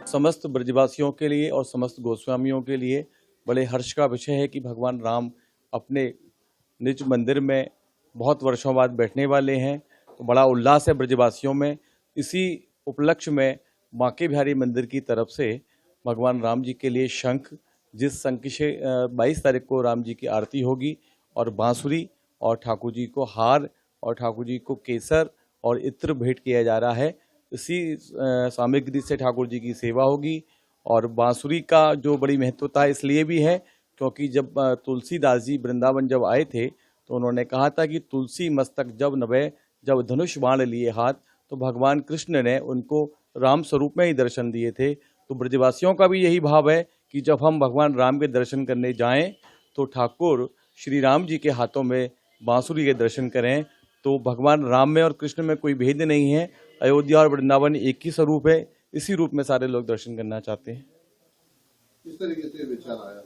समस्त ब्रजवासियों के लिए और समस्त गोस्वामियों के लिए बड़े हर्ष का विषय है कि भगवान राम अपने निज मंदिर में बहुत वर्षों बाद बैठने वाले हैं। तो बड़ा उल्लास है ब्रजवासियों में। इसी उपलक्ष्य में बांके बिहारी मंदिर की तरफ से भगवान राम जी के लिए शंख, जिस शंख से 22 तारीख को राम जी की आरती होगी, और बांसुरी, और ठाकुर जी को हार, और ठाकुर जी को केसर और इत्र भेंट किया जा रहा है। इसी सामग्री से ठाकुर जी की सेवा होगी। और बांसुरी का जो बड़ी महत्वता इसलिए भी है क्योंकि जब तुलसीदास जी वृंदावन जब आए थे तो उन्होंने कहा था कि तुलसी मस्तक जब नभे, जब धनुष बाण लिए हाथ, तो भगवान कृष्ण ने उनको राम स्वरूप में ही दर्शन दिए थे। तो ब्रजवासियों का भी यही भाव है कि जब हम भगवान राम के दर्शन करने जाएं तो ठाकुर श्री राम जी के हाथों में बांसुरी के दर्शन करें। तो भगवान राम में और कृष्ण में कोई भेद नहीं है। अयोध्या और वृंदावन एक ही स्वरूप है। इसी रूप में सारे लोग दर्शन करना चाहते हैं। इस तरीके से विचार आया,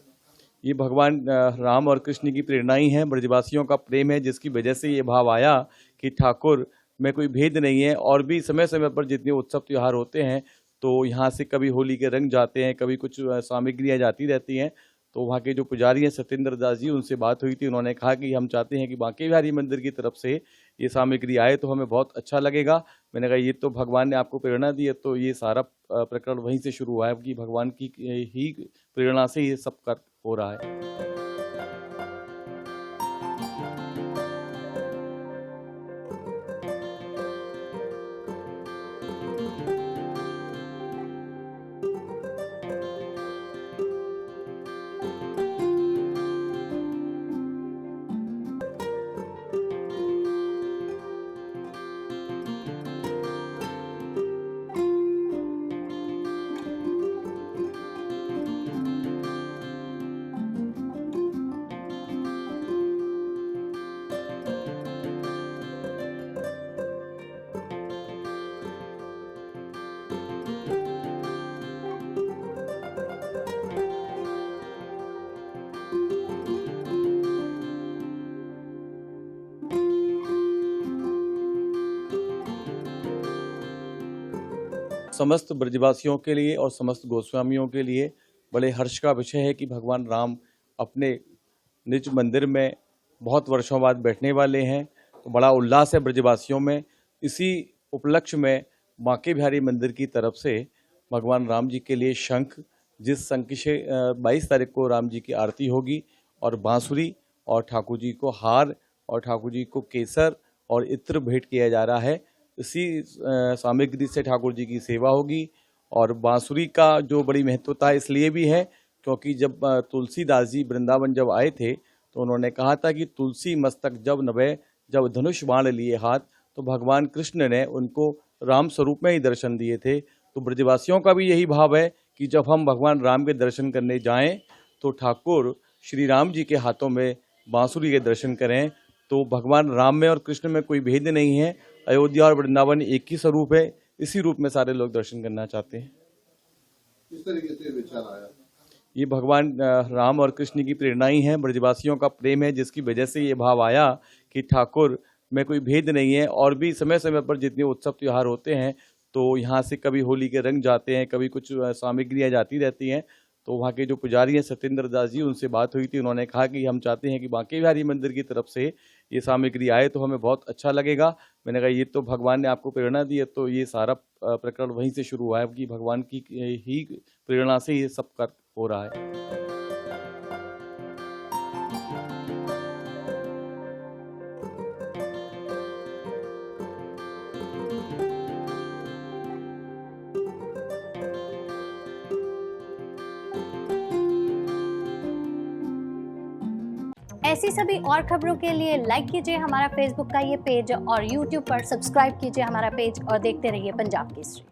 ये भगवान राम और कृष्ण की प्रेरणा ही है, ब्रजवासियों का प्रेम है, जिसकी वजह से ये भाव आया कि ठाकुर में कोई भेद नहीं है। और भी समय समय पर जितने उत्सव त्यौहार होते हैं तो यहाँ से कभी होली के रंग जाते हैं, कभी कुछ सामग्रियाँ जाती रहती हैं। तो वहाँ के जो पुजारी हैं सत्येंद्र दास जी, उनसे बात हुई थी। उन्होंने कहा कि हम चाहते हैं कि बांके बिहारी मंदिर की तरफ से ये सामग्री आए तो हमें बहुत अच्छा लगेगा। मैंने कहा ये तो भगवान ने आपको प्रेरणा दी है, तो ये सारा प्रकरण वहीं से शुरू हुआ है कि भगवान की ही प्रेरणा से ये सब कर हो रहा है। समस्त ब्रजवासियों के लिए और समस्त गोस्वामियों के लिए बड़े हर्ष का विषय है कि भगवान राम अपने निज मंदिर में बहुत वर्षों बाद बैठने वाले हैं। तो बड़ा उल्लास है ब्रजवासियों में। इसी उपलक्ष्य में बांके बिहारी मंदिर की तरफ से भगवान राम जी के लिए शंख, जिस शंख से 22 तारीख को राम जी की आरती होगी, और बांसुरी, और ठाकुर जी को हार, और ठाकुर जी को केसर और इत्र भेंट किया जा रहा है। इसी सामग्री से ठाकुर जी की सेवा होगी। और बांसुरी का जो बड़ी महत्वता इसलिए भी है क्योंकि जब तुलसीदास जी वृंदावन जब आए थे तो उन्होंने कहा था कि तुलसी मस्तक जब नभे, जब धनुष बाण लिए हाथ, तो भगवान कृष्ण ने उनको राम स्वरूप में ही दर्शन दिए थे। तो ब्रजवासियों का भी यही भाव है कि जब हम भगवान राम के दर्शन करने जाएं तो ठाकुर श्री राम जी के हाथों में बांसुरी के दर्शन करें। तो भगवान राम में और कृष्ण में कोई भेद नहीं है। अयोध्या और वृंदावन एक ही स्वरूप है। इसी रूप में सारे लोग दर्शन करना चाहते हैं। इस तरीके से विचार आया, ये भगवान राम और कृष्ण की प्रेरणा ही है, ब्रजवासियों का प्रेम है, जिसकी वजह से ये भाव आया कि ठाकुर में कोई भेद नहीं है। और भी समय समय पर जितने उत्सव त्यौहार होते हैं तो यहाँ से कभी होली के रंग जाते हैं, कभी कुछ सामग्रियाँ जाती रहती हैं। तो वहाँ के जो पुजारी हैं सत्येंद्र दास जी, उनसे बात हुई थी। उन्होंने कहा कि हम चाहते हैं कि बांके बिहारी मंदिर की तरफ से ये सामग्री आए तो हमें बहुत अच्छा लगेगा। मैंने कहा ये तो भगवान ने आपको प्रेरणा दी है, तो ये सारा प्रकरण वहीं से शुरू हुआ है कि भगवान की ही प्रेरणा से ये सब कर हो रहा है। ऐसी सभी और खबरों के लिए लाइक कीजिए हमारा फेसबुक का ये पेज और यूट्यूब पर सब्सक्राइब कीजिए हमारा पेज और देखते रहिए पंजाब केसरी।